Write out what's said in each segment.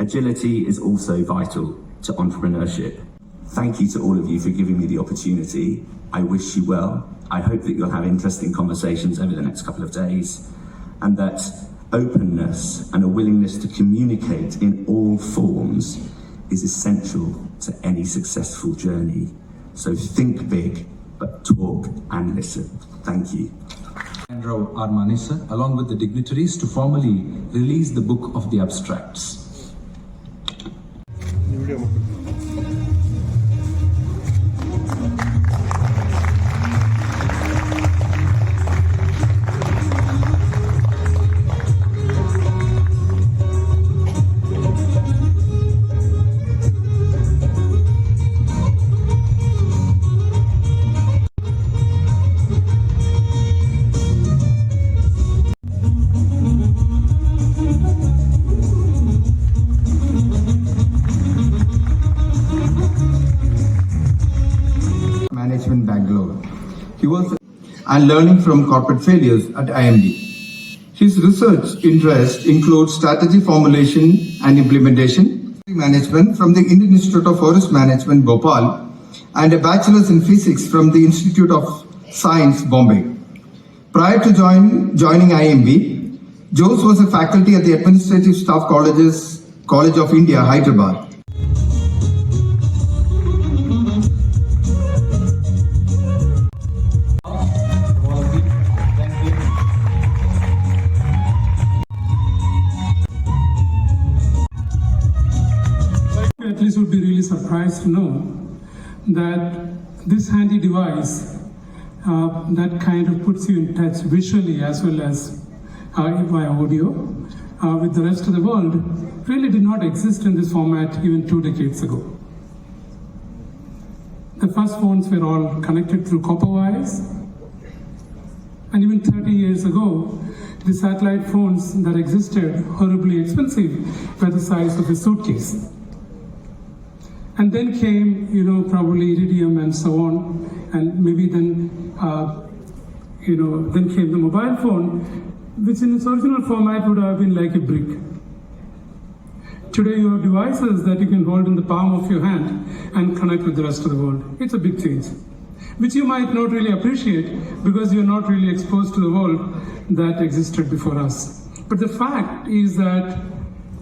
Agility is also vital to entrepreneurship. Thank you to all of you for giving me the opportunity. I wish you well. I hope that you'll have interesting conversations over the next couple of days, and that openness and a willingness to communicate in all forms is essential to any successful journey. So think big, but talk and listen. Thank you. Armanisa, along with the dignitaries, to formally release the book of the abstracts. Management Bangalore. He was and learning from corporate failures at IMD. His research interest includes strategy formulation and implementation, management from the Indian Institute of Forest Management, Bhopal, and a bachelor's in physics from the Institute of Science, Bombay. Prior to joining IMB, Jose was a faculty at the Administrative Staff College of India, Hyderabad. Athletes would be really surprised to know that this handy device that kind of puts you in touch visually as well as via audio with the rest of the world really did not exist in this format even 2 decades ago. The first phones were all connected through copper wires, and even 30 years ago, the satellite phones that existed, horribly expensive, were the size of a suitcase. And then came, probably iridium and so on, and maybe then, then came the mobile phone, which in its original format would have been like a brick. Today you have devices that you can hold in the palm of your hand and connect with the rest of the world. It's a big change, which you might not really appreciate because you're not really exposed to the world that existed before us. But the fact is that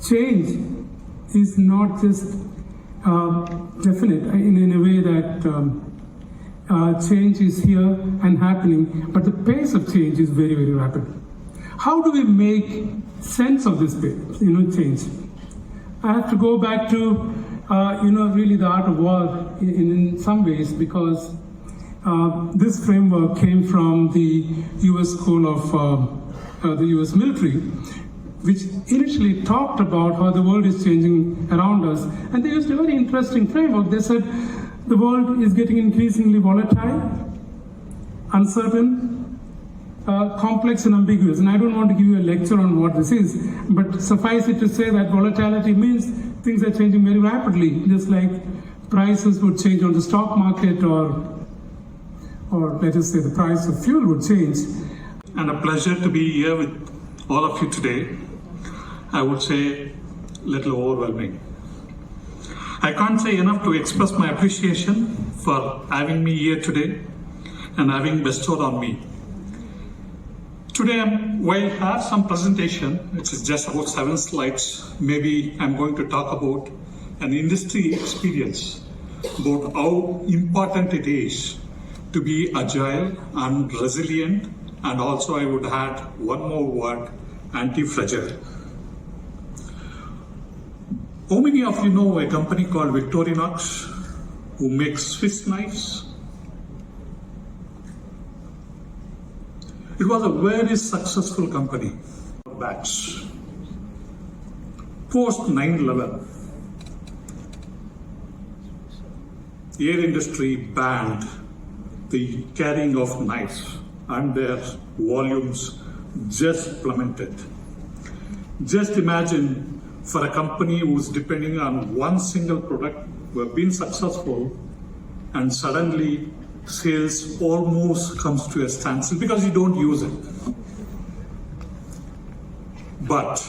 change is not just definite in a way that change is here and happening, but the pace of change is very, very rapid. How do we make sense of this change? I have to go back to really the art of war in some ways, because this framework came from the US School of the US military, which initially talked about how the world is changing around us. And they used a very interesting framework. They said the world is getting increasingly volatile, uncertain, complex and ambiguous. And I don't want to give you a lecture on what this is, but suffice it to say that volatility means things are changing very rapidly, just like prices would change on the stock market, or let us say the price of fuel would change. And a pleasure to be here with all of you today. I would say a little overwhelming. I can't say enough to express my appreciation for having me here today and having bestowed on me. Today, while I have some presentation, which is just about 7 slides, maybe I'm going to talk about an industry experience, about how important it is to be agile and resilient, and also I would add one more word, anti-fragile. How many of you know a company called Victorinox who makes Swiss knives? It was a very successful company. Bats. Post 9/11, the air industry banned the carrying of knives, and their volumes just plummeted. Just imagine, for a company who's depending on one single product, who have been successful, and suddenly sales almost comes to a standstill because you don't use it. But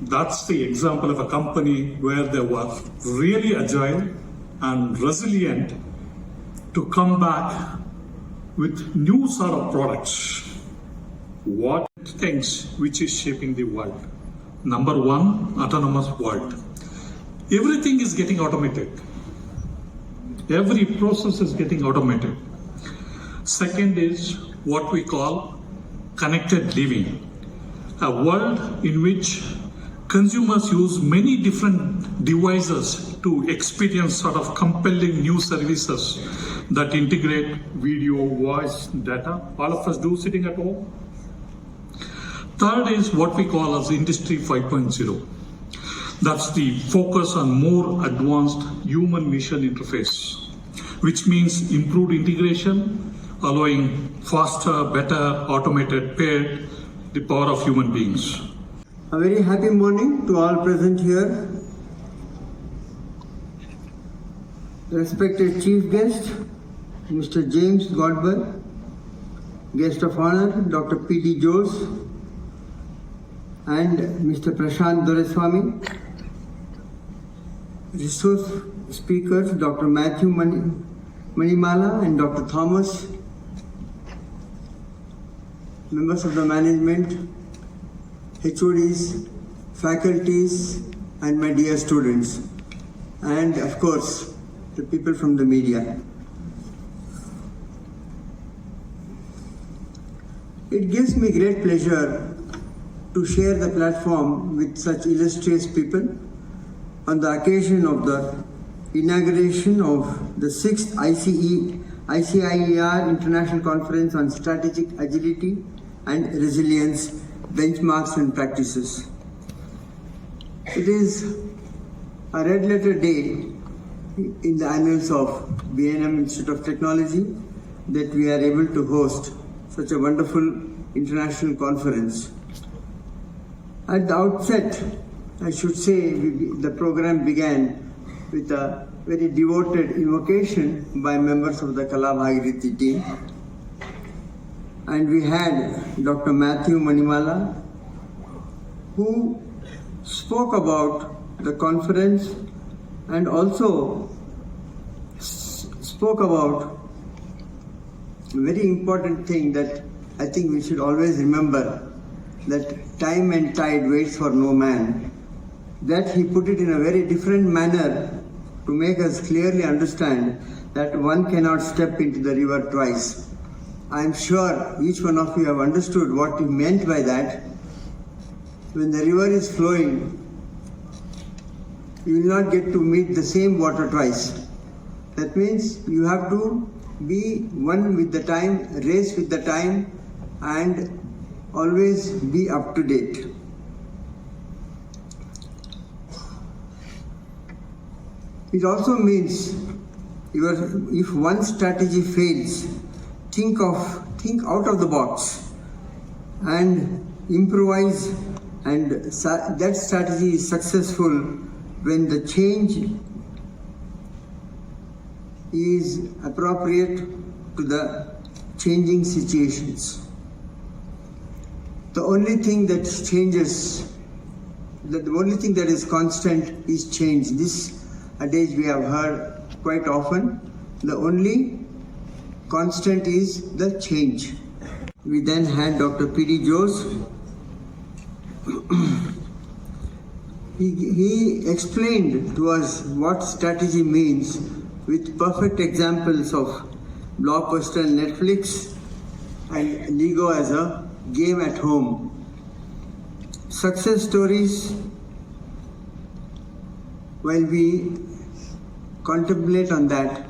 That's the example of a company where they were really agile and resilient to come back with new sort of products. What things which is shaping the world? Number one, autonomous world. Everything is getting automated. Every process is getting automated. Second is what we call connected living. A world in which consumers use many different devices to experience sort of compelling new services that integrate video, voice, data. All of us do sitting at home. Third is what we call as Industry 5.0. That's the focus on more advanced human-machine interface, which means improved integration, allowing faster, better, automated, paired the power of human beings. A very happy morning to all present here. Respected Chief Guest, Mr. James Godber, Guest of Honor, Dr. P.D. Jose, and Mr. Prashant Doreswamy, resource speakers, Dr. Matthew Manimala and Dr. Thomas, members of the management, HODs, faculties, and my dear students, and of course, the people from the media. It gives me great pleasure to share the platform with such illustrious people on the occasion of the inauguration of the 6th ICIER International Conference on Strategic Agility and Resilience, Benchmarks and Practices. It is a red letter day in the annals of B&M Institute of Technology that we are able to host such a wonderful international conference. At the outset, I should say the program began with a very devoted invocation by members of the Kala Bhagirathi team. And we had Dr. Matthew Manimala, who spoke about the conference and also spoke about a very important thing that I think we should always remember, that time and tide waits for no man. That he put it in a very different manner to make us clearly understand that one cannot step into the river twice. I am sure each one of you have understood what he meant by that. When the river is flowing, you will not get to meet the same water twice. That means you have to be one with the time, race with the time, and always be up to date. It also means if one strategy fails, think out of the box and improvise, and that strategy is successful when the change is appropriate to the changing situations. The only thing that changes, the only thing that is constant is change. This adage we have heard quite often. The only constant is the change. We then had Dr. P.D. Jose. He explained to us what strategy means with perfect examples of Blockbuster and Netflix and Lego as a game at home. Success stories, while we contemplate on that,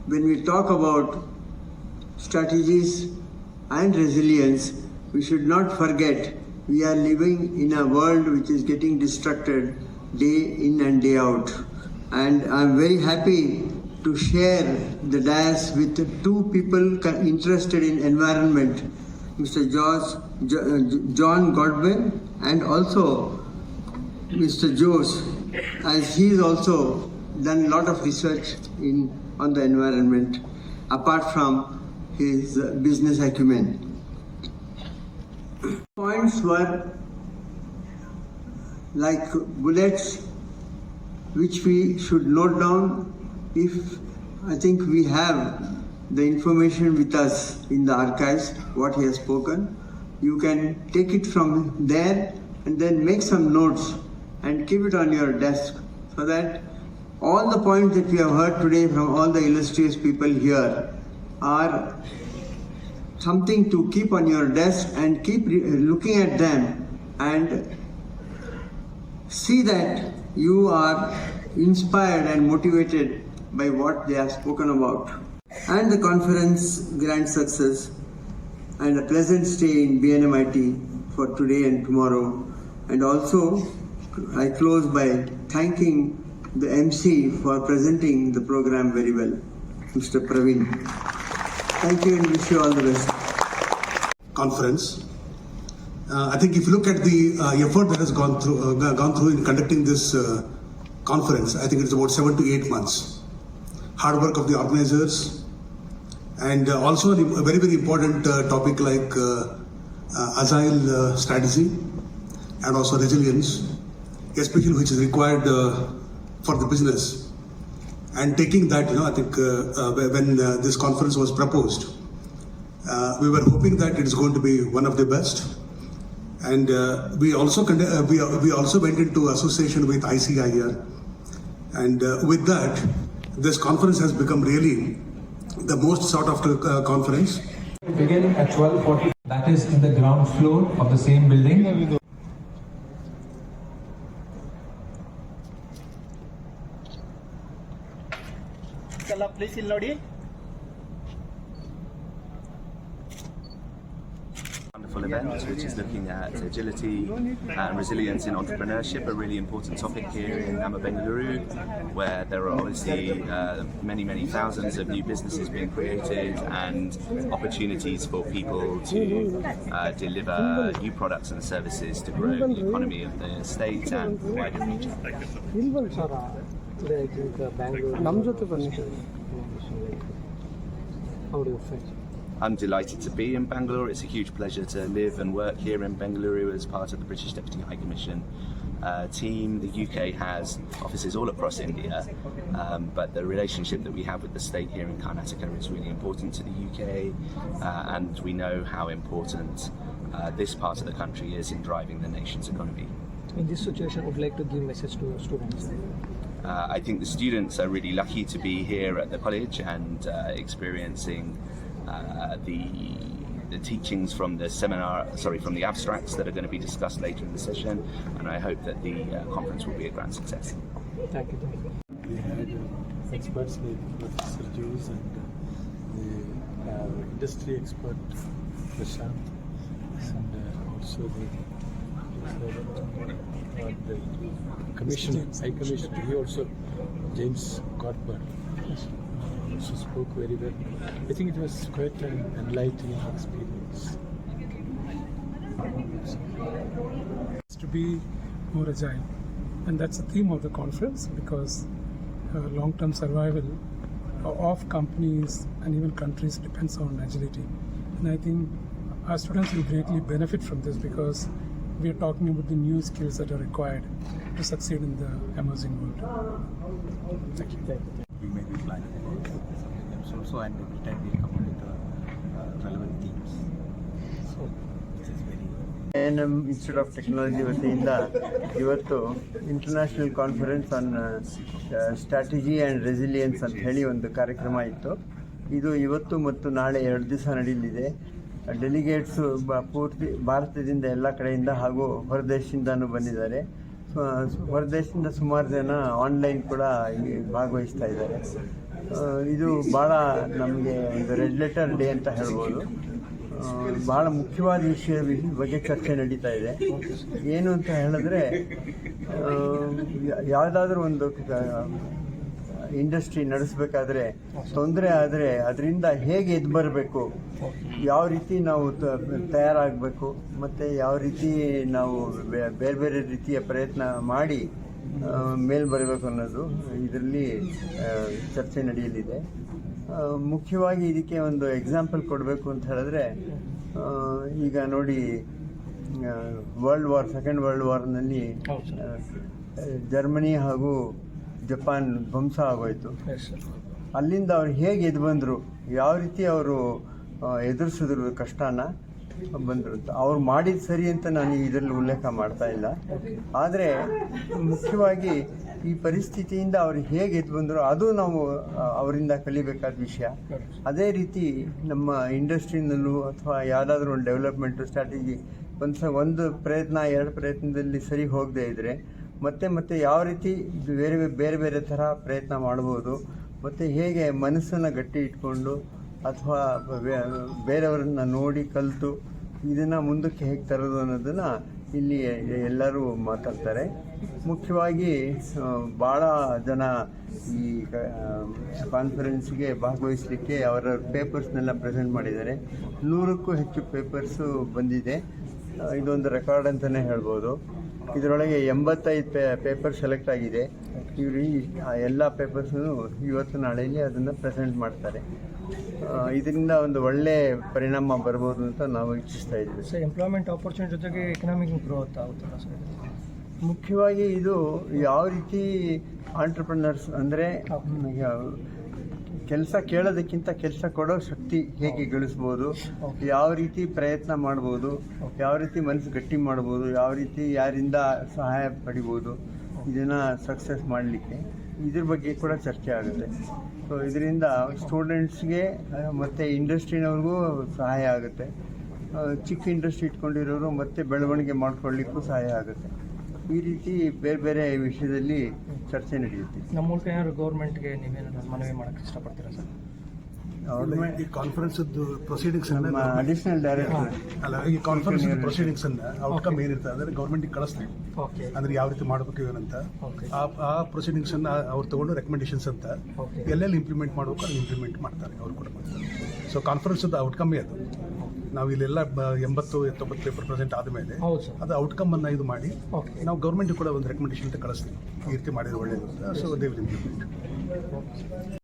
when we talk about strategies and resilience, we should not forget we are living in a world which is getting distracted day in and day out. And I'm very happy to share the dais with two people interested in environment, Mr. John Godwin and also Mr. Jose, as he's also done a lot of research on the environment apart from his business acumen. Points were like bullets which we should note down. If I think we have the information with us in the archives, what he has spoken, you can take it from there and then make some notes and keep it on your desk, so that all the points that we have heard today from all the illustrious people here are something to keep on your desk and keep looking at them and see that you are inspired and motivated by what they have spoken about. And the conference grand success and a pleasant stay in BNMIT for today and tomorrow. And also I close by thanking the MC for presenting the program very well, Mr. Praveen. Thank you and wish you all the best. Conference. I think if you look at the effort that has gone through in conducting this conference, I think it's about 7 to 8 months. Hard work of the organizers, and also a very, very important topic like agile strategy and also resilience, especially which is required for the business. And taking that, I think when this conference was proposed, we were hoping that it is going to be one of the best. And we also went into association with ICICER, and with that, this conference has become really the most sought after conference. Beginning at 12:40, that is in the ground floor of the same building. Please Lodi. Wonderful event, which is looking at agility and resilience in entrepreneurship, a really important topic here in Bengaluru, where there are obviously many thousands of new businesses being created and opportunities for people to deliver new products and services to grow the economy of the state and the wider region. Today I think Bangalore. How do you feel? I'm delighted to be in Bangalore. It's a huge pleasure to live and work here in Bengaluru as part of the British Deputy High Commission team. The UK has offices all across India, but the relationship that we have with the state here in Karnataka is really important to the UK, and we know how important this part of the country is in driving the nation's economy. In this situation, I would like to give a message to your students. I think the students are really lucky to be here at the college and experiencing the teachings from the from the abstracts that are going to be discussed later in the session, and I hope that the conference will be a grand success. Thank you. We had experts like Professor Jules and the industry expert Prashant, and also the commissioner, High Commissioner. He also, James Godber, also spoke very well. I think it was quite an enlightening experience. To be more agile, and that's the theme of the conference, because long-term survival of companies and even countries depends on agility. And I think our students will greatly benefit from this, because we are talking about the new skills that are required to succeed in the emerging world. Thank you. We may be planning about also, and every time we come up with relevant themes. So this is very. INM Institute of Technology ವತಿಯಿಂದ ಇವತ್ತು international conference on strategy and resilience ಅಂತ ಹೇಳಿ ಒಂದು ಕಾರ್ಯಕ್ರಮ ಇತ್ತು. ಇದು ಇವತ್ತು ಮತ್ತು ನಾಳೆ 2 ದಿವಸ ನಡೆಯಲಿದೆ. ಡೆಲಿಗೇಟ್ಸು ಪೂರ್ತಿ ಭಾರತದಿಂದ ಎಲ್ಲ ಕಡೆಯಿಂದ ಹಾಗೂ ಹೊರದೇಶದಿಂದನೂ ಬಂದಿದ್ದಾರೆ. ಹೊರದೇಶದಿಂದ ಸುಮಾರು ಜನ ಆನ್ಲೈನ್ ಕೂಡ ಭಾಗವಹಿಸ್ತಾ ಇದ್ದಾರೆ. ಇದು ಭಾಳ ನಮಗೆ ಒಂದು ರೆಡ್ ಲೆಟರ್ ಡೇ ಅಂತ ಹೇಳ್ಬೋದು. ಭಾಳ ಮುಖ್ಯವಾದ ವಿಷಯದ ಬಗ್ಗೆ ಚರ್ಚೆ ನಡೀತಾ ಇದೆ. ಏನು ಅಂತ ಹೇಳಿದ್ರೆ, ಯಾವುದಾದ್ರೂ ಒಂದು ಇಂಡಸ್ಟ್ರಿ ನಡೆಸಬೇಕಾದ್ರೆ ತೊಂದರೆ ಆದರೆ ಅದರಿಂದ ಹೇಗೆ ಎದ್ದು ಬರಬೇಕು, ಯಾವ ರೀತಿ ನಾವು ತಯಾರಾಗಬೇಕು, ಮತ್ತು ಯಾವ ರೀತಿ ನಾವು ಬೇರೆ ಬೇರೆ ರೀತಿಯ ಪ್ರಯತ್ನ ಮಾಡಿ ಮೇಲೆ ಬರಬೇಕು ಅನ್ನೋದು ಇದರಲ್ಲಿ ಚರ್ಚೆ ನಡೆಯಲಿದೆ. ಮುಖ್ಯವಾಗಿ ಇದಕ್ಕೆ ಒಂದು ಎಕ್ಸಾಂಪಲ್ ಕೊಡಬೇಕು ಅಂತ ಹೇಳಿದ್ರೆ, ಈಗ ನೋಡಿ, ಸೆಕೆಂಡ್ ವರ್ಲ್ಡ್ ವಾರ್ನಲ್ಲಿ ಹೌದು ಸರ್. ಜರ್ಮನಿ ಹಾಗೂ ಜಪಾನ್ ಧ್ವಂಸ ಆಗೋಯ್ತು. Yes sir. ಅಲ್ಲಿಂದ ಅವ್ರು ಹೇಗೆ ಎದ್ದು ಬಂದರು, ಯಾವ ರೀತಿ ಅವರು ಎದುರಿಸಿದ್ರು ಕಷ್ಟನ ಬಂದರು ಅಂತ ಅವ್ರು ಮಾಡಿದ ಸರಿ ಅಂತ ನಾನು ಇದರಲ್ಲಿ ಉಲ್ಲೇಖ ಮಾಡ್ತಾ ಇಲ್ಲ. ಆದರೆ ಮುಖ್ಯವಾಗಿ ಈ ಪರಿಸ್ಥಿತಿಯಿಂದ ಅವ್ರು ಹೇಗೆ ಎದ್ದು ಬಂದರು ಅದು ನಾವು ಅವರಿಂದ ಕಲಿಬೇಕಾದ ವಿಷಯ. ಅದೇ ರೀತಿ ನಮ್ಮ ಇಂಡಸ್ಟ್ರಿನಲ್ಲೂ ಅಥವಾ ಯಾವುದಾದ್ರೂ ಒಂದು ಡೆವಲಪ್ಮೆಂಟು ಸ್ಟ್ರಾಟಜಿ ಒಂದು ಪ್ರಯತ್ನ 2 ಪ್ರಯತ್ನದಲ್ಲಿ ಸರಿ ಹೋಗದೇ ಇದ್ದರೆ ಮತ್ತೆ ಯಾವ ರೀತಿ ಬೇರೆ ಬೇರೆ ಥರ ಪ್ರಯತ್ನ ಮಾಡ್ಬೋದು, ಮತ್ತು ಹೇಗೆ ಮನಸ್ಸನ್ನು ಗಟ್ಟಿ ಇಟ್ಕೊಂಡು ಅಥವಾ ಬೇರೆಯವರನ್ನ ನೋಡಿ ಕಲಿತು ಇದನ್ನು ಮುಂದಕ್ಕೆ ಹೇಗೆ ತರೋದು ಅನ್ನೋದನ್ನು ಇಲ್ಲಿ ಎಲ್ಲರೂ ಮಾತಾಡ್ತಾರೆ. ಮುಖ್ಯವಾಗಿ ಭಾಳ ಜನ ಈ ಕಾನ್ಫರೆನ್ಸ್ಗೆ ಭಾಗವಹಿಸಲಿಕ್ಕೆ ಅವರ ಪೇಪರ್ಸ್ನೆಲ್ಲ ಪ್ರೆಸೆಂಟ್ ಮಾಡಿದ್ದಾರೆ. 100ಕ್ಕೂ ಹೆಚ್ಚು ಪೇಪರ್ಸು ಬಂದಿದೆ. ಇದೊಂದು ರೆಕಾರ್ಡ್ ಅಂತಲೇ ಹೇಳ್ಬೋದು. ಇದರೊಳಗೆ 85 ಪೇಪರ್ ಸೆಲೆಕ್ಟ್ ಆಗಿದೆ. ಇವರು ಎಲ್ಲ ಪೇಪರ್ಸನ್ನು ಇವತ್ತು ನಾಳೆಯಲ್ಲಿ ಅದನ್ನು ಪ್ರೆಸೆಂಟ್ ಮಾಡ್ತಾರೆ. ಇದರಿಂದ ಒಂದು ಒಳ್ಳೆ ಪರಿಣಾಮ ಬರ್ಬೋದು ಅಂತ ನಾವು ಇಚ್ಛಿಸ್ತಾ ಇದ್ದೀವಿ. ಸರ್, ಎಂಪ್ಲಾಯ್ಮೆಂಟ್ ಆಪರ್ಚುನಿಟಿ ಜೊತೆಗೆ ಎಕನಾಮಿಕ್ ಗ್ರೋತ್ ಆಗುತ್ತಲ್ಲ ಸರ್? ಮುಖ್ಯವಾಗಿ ಇದು ಯಾವ ರೀತಿ ಆಂಟ್ರಪ್ರನರ್ಸ್ ಅಂದರೆ ಕೆಲಸ ಕೇಳೋದಕ್ಕಿಂತ ಕೆಲಸ ಕೊಡೋ ಶಕ್ತಿ ಹೇಗೆ ಗಳಿಸ್ಬೋದು, ಯಾವ ರೀತಿ ಪ್ರಯತ್ನ ಮಾಡ್ಬೋದು, ಯಾವ ರೀತಿ ಮನಸ್ಸು ಗಟ್ಟಿ ಮಾಡ್ಬೋದು, ಯಾವ ರೀತಿ ಯಾರಿಂದ ಸಹಾಯ ಪಡಿಬೋದು, ಇದನ್ನು ಸಕ್ಸಸ್ ಮಾಡಲಿಕ್ಕೆ ಇದ್ರ ಬಗ್ಗೆ ಕೂಡ ಚರ್ಚೆ ಆಗುತ್ತೆ. ಸೊ ಇದರಿಂದ ಸ್ಟೂಡೆಂಟ್ಸ್ಗೆ ಮತ್ತು ಇಂಡಸ್ಟ್ರಿನವ್ರಿಗೂ ಸಹಾಯ ಆಗುತ್ತೆ. ಚಿಕ್ಕ ಇಂಡಸ್ಟ್ರಿ ಇಟ್ಕೊಂಡಿರೋರು ಮತ್ತೆ ಬೆಳವಣಿಗೆ ಮಾಡ್ಕೊಳ್ಳಿಕ್ಕೂ ಸಹಾಯ ಆಗುತ್ತೆ. ಈ ರೀತಿ ಬೇರೆ ಬೇರೆ ವಿಷಯದಲ್ಲಿ ಚರ್ಚೆ ನಡೆಯುತ್ತೆ. ನಮ್ಮ ಮೂಲಕ ಏನಾದ್ರು ಗೌರ್ಮೆಂಟ್ಗೆ ನೀವೇನಾದ್ರು ಮನವಿ ಮಾಡೋಕ್ಕೆ ಇಷ್ಟಪಡ್ತೀರಾ ಸರ್? ಈ ಕಾನ್ಫರೆನ್ಸ್ ಪ್ರೊಸೀಡಿಂಗ್ಸ್ ಅಡಿಷನಲ್ ಡೈರೆಕ್ಟರ್ ಅಲ್ಲ, ಈ ಕಾನ್ಫರೆನ್ಸ್ ಪ್ರೊಸೀಡಿಂಗ್ಸ್ ಔಟ್ಕಮ್ ಏನಿರ್ತದೆ ಅಂದ್ರೆ ಗೌರ್ಮೆಂಟ್ಗೆ ಕಳಿಸ್ತೀವಿ. ಓಕೆ. ಅಂದ್ರೆ ಯಾವ ರೀತಿ ಮಾಡಬೇಕು ಏನಂತ ಆ ಪ್ರೊಸೀಡಿಂಗ್ಸ್ ಅನ್ನ ಅವ್ರು ತಗೊಂಡು ರೆಕಮೆಂಡೇಶನ್ಸ್ ಅಂತ ಎಲ್ಲೆಲ್ಲಿ ಇಂಪ್ಲಿಮೆಂಟ್ ಮಾಡಬೇಕು ಅಲ್ಲಿ ಇಂಪ್ಲಿಮೆಂಟ್ ಮಾಡ್ತಾರೆ, ಅವ್ರು ಕೂಡ ಮಾಡ್ತಾರೆ. ಸೊ ಕಾನ್ಫರೆನ್ಸ್ ಔಟ್ಕಮ್ಮೇ ಅದು. ನಾವು ಇಲ್ಲೆಲ್ಲ 80-90 ಪೇಪರ್ ಪ್ರೆಸೆಂಟ್ ಆದಮೇಲೆ ಅದು ಔಟ್ಕಮ್ ಅನ್ನ ಇದು ಮಾಡಿ ನಾವು ಗೌರ್ಮೆಂಟ್ ಕೂಡ ಒಂದು ರೆಕಮೆಂಡೇಶನ್ ಅಂತ ಕಳಿಸ್ತೀವಿ, ಈ ರೀತಿ ಮಾಡಿದ್ರೆ ಒಳ್ಳೆಯದು. So they will implement.